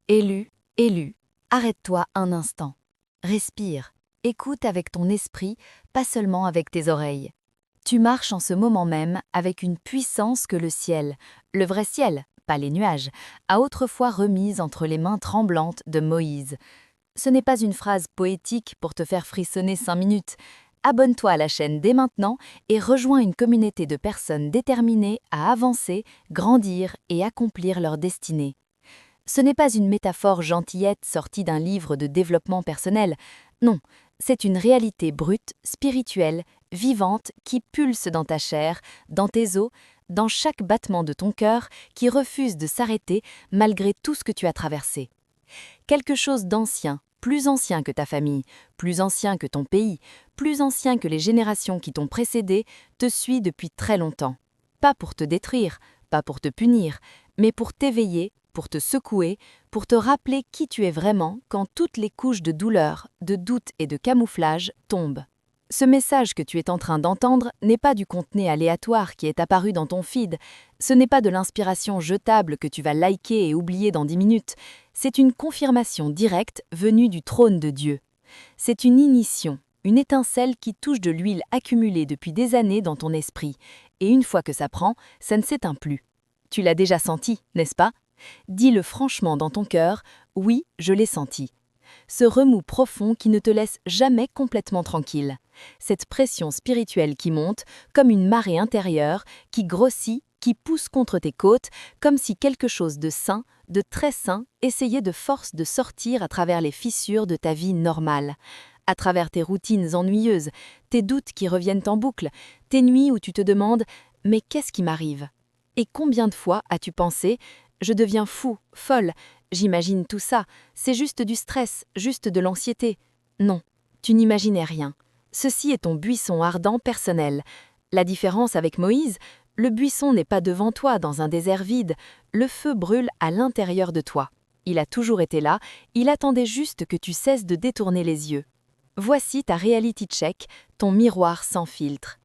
Élu, élu, arrête-toi un instant. Respire, écoute avec ton esprit, pas seulement avec tes oreilles. Tu marches en ce moment même avec une puissance que le ciel, le vrai ciel, pas les nuages, a autrefois remise entre les mains tremblantes de Moïse. Ce n'est pas une phrase poétique pour te faire frissonner 5 minutes. Abonne-toi à la chaîne dès maintenant et rejoins une communauté de personnes déterminées à avancer, grandir et accomplir leur destinée. Ce n'est pas une métaphore gentillette sortie d'un livre de développement personnel. Non, c'est une réalité brute, spirituelle, vivante qui pulse dans ta chair, dans tes os, dans chaque battement de ton cœur qui refuse de s'arrêter malgré tout ce que tu as traversé. Quelque chose d'ancien, plus ancien que ta famille, plus ancien que ton pays, plus ancien que les générations qui t'ont précédé, te suit depuis très longtemps. Pas pour te détruire, pas pour te punir, mais pour t'éveiller, pour te secouer, pour te rappeler qui tu es vraiment quand toutes les couches de douleur, de doute et de camouflage tombent. Ce message que tu es en train d'entendre n'est pas du contenu aléatoire qui est apparu dans ton feed, ce n'est pas de l'inspiration jetable que tu vas liker et oublier dans 10 minutes, c'est une confirmation directe venue du trône de Dieu. C'est une ignition, une étincelle qui touche de l'huile accumulée depuis des années dans ton esprit, et une fois que ça prend, ça ne s'éteint plus. Tu l'as déjà senti, n'est-ce pas ? Dis-le franchement dans ton cœur, oui, je l'ai senti. Ce remous profond qui ne te laisse jamais complètement tranquille. Cette pression spirituelle qui monte, comme une marée intérieure, qui grossit, qui pousse contre tes côtes, comme si quelque chose de sain, de très sain, essayait de force de sortir à travers les fissures de ta vie normale. À travers tes routines ennuyeuses, tes doutes qui reviennent en boucle, tes nuits où tu te demandes « mais qu'est-ce qui m'arrive ?» Et combien de fois as-tu pensé « je deviens fou, folle, j'imagine tout ça, c'est juste du stress, juste de l'anxiété ?» Non, tu n'imaginais rien. Ceci est ton buisson ardent personnel. La différence avec Moïse, le buisson n'est pas devant toi dans un désert vide, le feu brûle à l'intérieur de toi. Il a toujours été là, il attendait juste que tu cesses de détourner les yeux. Voici ta reality check, ton miroir sans filtre.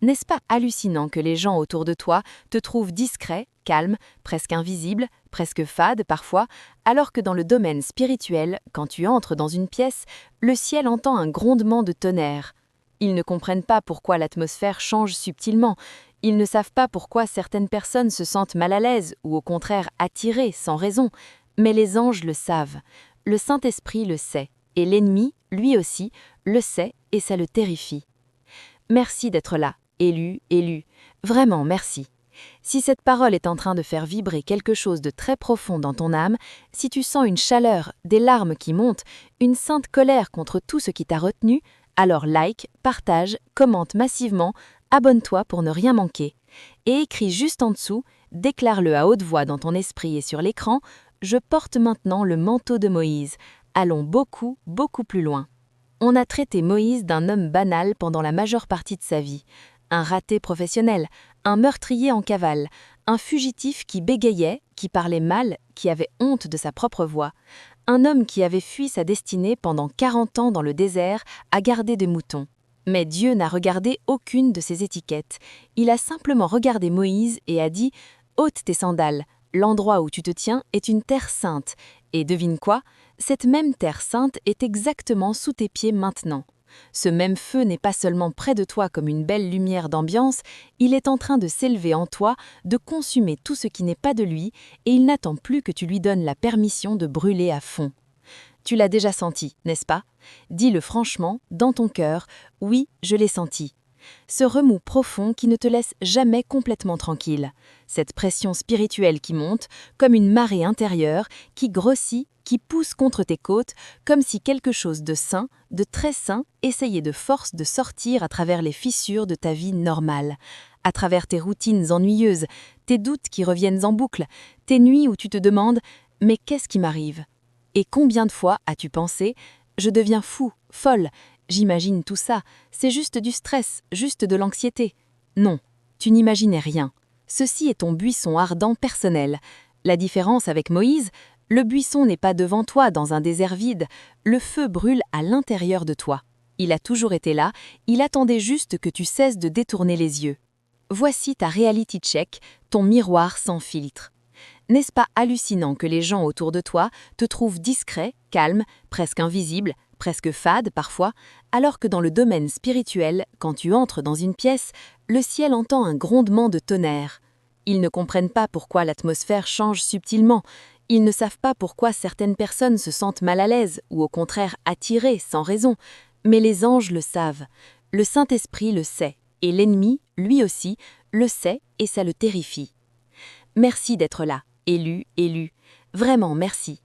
N'est-ce pas hallucinant que les gens autour de toi te trouvent discret, calme, presque invisible, presque fade parfois, alors que dans le domaine spirituel, quand tu entres dans une pièce, le ciel entend un grondement de tonnerre. Ils ne comprennent pas pourquoi l'atmosphère change subtilement, ils ne savent pas pourquoi certaines personnes se sentent mal à l'aise ou au contraire attirées sans raison, mais les anges le savent, le Saint-Esprit le sait, et l'ennemi, lui aussi, le sait et ça le terrifie. Merci d'être là. Élu, élu, vraiment merci. Si cette parole est en train de faire vibrer quelque chose de très profond dans ton âme, si tu sens une chaleur, des larmes qui montent, une sainte colère contre tout ce qui t'a retenu, alors like, partage, commente massivement, abonne-toi pour ne rien manquer. Et écris juste en dessous, déclare-le à haute voix dans ton esprit et sur l'écran, je porte maintenant le manteau de Moïse. Allons beaucoup, beaucoup plus loin. On a traité Moïse d'un homme banal pendant la majeure partie de sa vie. Un raté professionnel, un meurtrier en cavale, un fugitif qui bégayait, qui parlait mal, qui avait honte de sa propre voix, un homme qui avait fui sa destinée pendant 40 ans dans le désert à garder des moutons. Mais Dieu n'a regardé aucune de ces étiquettes. Il a simplement regardé Moïse et a dit « ôte tes sandales, l'endroit où tu te tiens est une terre sainte. » Et devine quoi ? Cette même terre sainte est exactement sous tes pieds maintenant. Ce même feu n'est pas seulement près de toi comme une belle lumière d'ambiance, il est en train de s'élever en toi, de consumer tout ce qui n'est pas de lui, et il n'attend plus que tu lui donnes la permission de brûler à fond. Tu l'as déjà senti, n'est-ce pas ? Dis-le franchement, dans ton cœur, oui, je l'ai senti. Ce remous profond qui ne te laisse jamais complètement tranquille. Cette pression spirituelle qui monte, comme une marée intérieure, qui grossit, qui pousse contre tes côtes, comme si quelque chose de sain, de très sain, essayait de force de sortir à travers les fissures de ta vie normale, à travers tes routines ennuyeuses, tes doutes qui reviennent en boucle, tes nuits où tu te demandes « mais qu'est-ce qui m'arrive ?» Et combien de fois as-tu pensé « je deviens fou, folle, j'imagine tout ça, c'est juste du stress, juste de l'anxiété ?» Non, tu n'imaginais rien. Ceci est ton buisson ardent personnel. La différence avec Moïse, le buisson n'est pas devant toi dans un désert vide, le feu brûle à l'intérieur de toi. Il a toujours été là, il attendait juste que tu cesses de détourner les yeux. Voici ta reality check, ton miroir sans filtre. N'est-ce pas hallucinant que les gens autour de toi te trouvent discret, calme, presque invisible, presque fade parfois, alors que dans le domaine spirituel, quand tu entres dans une pièce, le ciel entend un grondement de tonnerre. Ils ne comprennent pas pourquoi l'atmosphère change subtilement, ils ne savent pas pourquoi certaines personnes se sentent mal à l'aise ou au contraire attirées sans raison, mais les anges le savent, le Saint-Esprit le sait, et l'ennemi, lui aussi, le sait et ça le terrifie. Merci d'être là, élu, vraiment merci.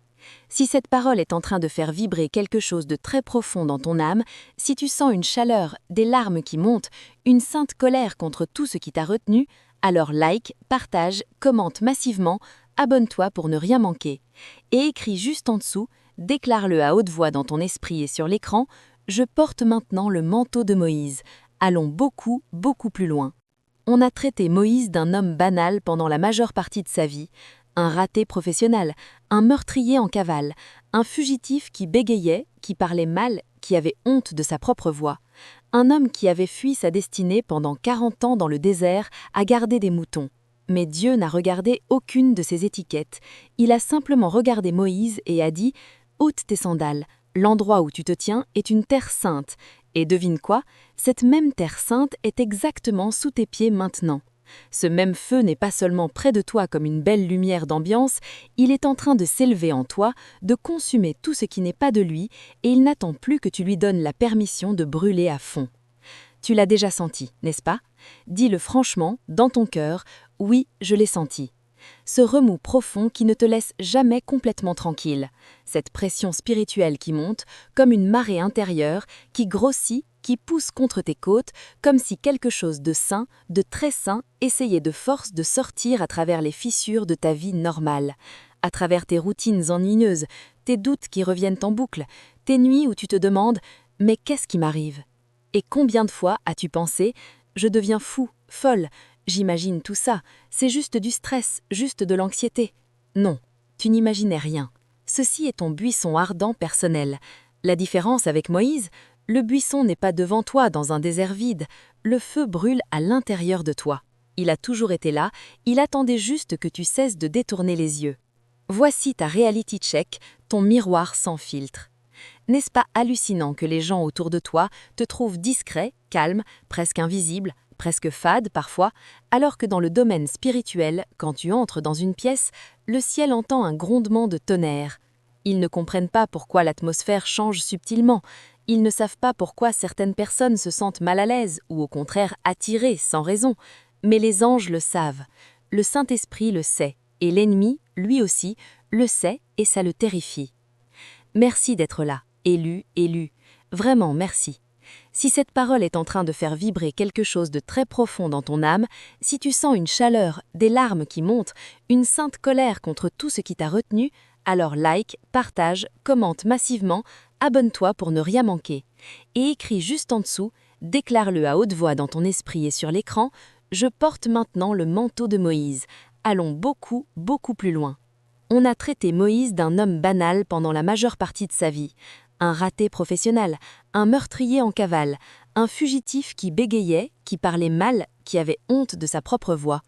Si cette parole est en train de faire vibrer quelque chose de très profond dans ton âme, si tu sens une chaleur, des larmes qui montent, une sainte colère contre tout ce qui t'a retenu, alors like, partage, commente massivement, abonne-toi pour ne rien manquer. Et écris juste en dessous, déclare-le à haute voix dans ton esprit et sur l'écran, je porte maintenant le manteau de Moïse. Allons beaucoup, beaucoup plus loin. On a traité Moïse d'un homme banal pendant la majeure partie de sa vie, un raté professionnel, un meurtrier en cavale, un fugitif qui bégayait, qui parlait mal, qui avait honte de sa propre voix, un homme qui avait fui sa destinée pendant 40 ans dans le désert à garder des moutons. Mais Dieu n'a regardé aucune de ces étiquettes, il a simplement regardé Moïse et a dit « ôte tes sandales, l'endroit où tu te tiens est une terre sainte ». Et devine quoi? Cette même terre sainte est exactement sous tes pieds maintenant. Ce même feu n'est pas seulement près de toi comme une belle lumière d'ambiance, il est en train de s'élever en toi, de consumer tout ce qui n'est pas de lui, et il n'attend plus que tu lui donnes la permission de brûler à fond. Tu l'as déjà senti, n'est-ce pas? Dis-le franchement, dans ton cœur, oui, je l'ai senti. Ce remous profond qui ne te laisse jamais complètement tranquille, cette pression spirituelle qui monte, comme une marée intérieure, qui grossit, qui pousse contre tes côtes, comme si quelque chose de sain, de très sain, essayait de force de sortir à travers les fissures de ta vie normale, à travers tes routines ennuyeuses, tes doutes qui reviennent en boucle, tes nuits où tu te demandes « mais qu'est-ce qui m'arrive ?» Et combien de fois as-tu pensé « je deviens fou, folle ?» J'imagine tout ça, c'est juste du stress, juste de l'anxiété. Non, tu n'imaginais rien. Ceci est ton buisson ardent personnel. La différence avec Moïse, le buisson n'est pas devant toi dans un désert vide, le feu brûle à l'intérieur de toi. Il a toujours été là, il attendait juste que tu cesses de détourner les yeux. Voici ta reality check, ton miroir sans filtre. N'est-ce pas hallucinant que les gens autour de toi te trouvent discret, calme, presque invisible, presque fade parfois, alors que dans le domaine spirituel, quand tu entres dans une pièce, le ciel entend un grondement de tonnerre. Ils ne comprennent pas pourquoi l'atmosphère change subtilement, ils ne savent pas pourquoi certaines personnes se sentent mal à l'aise ou au contraire attirées sans raison, mais les anges le savent, le Saint-Esprit le sait, et l'ennemi, lui aussi, le sait et ça le terrifie. Merci d'être là, élu, vraiment merci. Si cette parole est en train de faire vibrer quelque chose de très profond dans ton âme, si tu sens une chaleur, des larmes qui montent, une sainte colère contre tout ce qui t'a retenu, alors like, partage, commente massivement, abonne-toi pour ne rien manquer. Et écris juste en dessous, déclare-le à haute voix dans ton esprit et sur l'écran, je porte maintenant le manteau de Moïse. Allons beaucoup, beaucoup plus loin. On a traité Moïse d'un homme banal pendant la majeure partie de sa vie. Un raté professionnel, un meurtrier en cavale, un fugitif qui bégayait, qui parlait mal, qui avait honte de sa propre voix,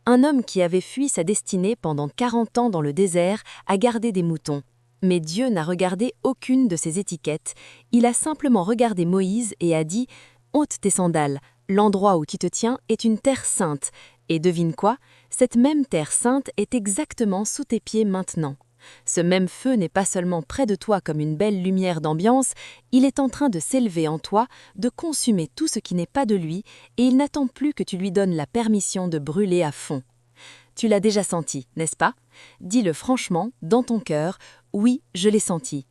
un homme qui avait fui sa destinée pendant 40 ans dans le désert à garder des moutons. Mais Dieu n'a regardé aucune de ces étiquettes, il a simplement regardé Moïse et a dit « ôte tes sandales, l'endroit où tu te tiens est une terre sainte ». Et devine quoi? Cette même terre sainte est exactement sous tes pieds maintenant. Ce même feu n'est pas seulement près de toi comme une belle lumière d'ambiance, il est en train de s'élever en toi, de consumer tout ce qui n'est pas de lui, et il n'attend plus que tu lui donnes la permission de brûler à fond. Tu l'as déjà senti, n'est-ce pas? Dis-le franchement, dans ton cœur, oui, je l'ai senti.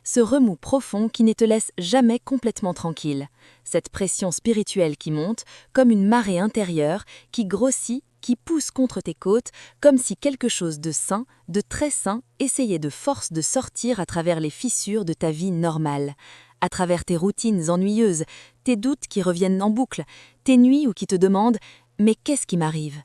Ce remous profond qui ne te laisse jamais complètement tranquille. Cette pression spirituelle qui monte, comme une marée intérieure, qui grossit, qui pousse contre tes côtes, comme si quelque chose de sain, de très sain, essayait de force de sortir à travers les fissures de ta vie normale, à travers tes routines ennuyeuses, tes doutes qui reviennent en boucle, tes nuits où qui te demandent « mais qu'est-ce qui m'arrive ?»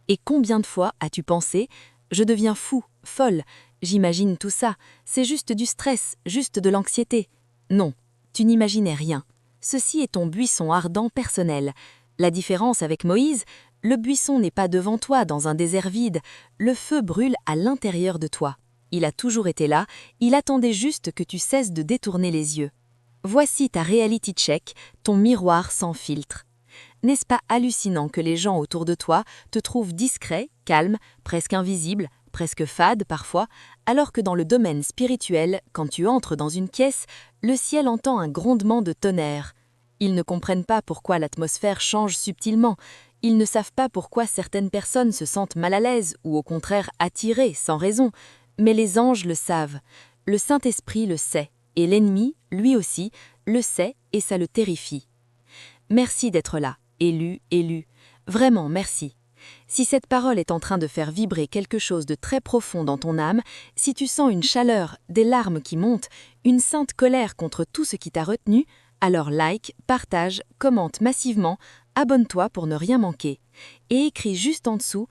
Et combien de fois as-tu pensé « je deviens fou, folle ». J'imagine tout ça, c'est juste du stress, juste de l'anxiété. Non, tu n'imaginais rien. Ceci est ton buisson ardent personnel. La différence avec Moïse, Le buisson n'est pas devant toi dans un désert vide, le feu brûle à l'intérieur de toi. Il a toujours été là, il attendait juste que tu cesses de détourner les yeux. Voici ta reality check, ton miroir sans filtre. N'est-ce pas hallucinant que les gens autour de toi te trouvent discret, calme, presque invisible, presque fade parfois, alors que dans le domaine spirituel, quand tu entres dans une pièce, le ciel entend un grondement de tonnerre. Ils ne comprennent pas pourquoi l'atmosphère change subtilement, ils ne savent pas pourquoi certaines personnes se sentent mal à l'aise ou au contraire attirées sans raison, mais les anges le savent, le Saint-Esprit le sait, et l'ennemi, lui aussi, le sait et ça le terrifie. Merci d'être là, élu, vraiment merci. Si cette parole est en train de faire vibrer quelque chose de très profond dans ton âme, si tu sens une chaleur, des larmes qui montent, une sainte colère contre tout ce qui t'a retenu, alors like, partage, commente massivement, abonne-toi pour ne rien manquer. Et écris juste en dessous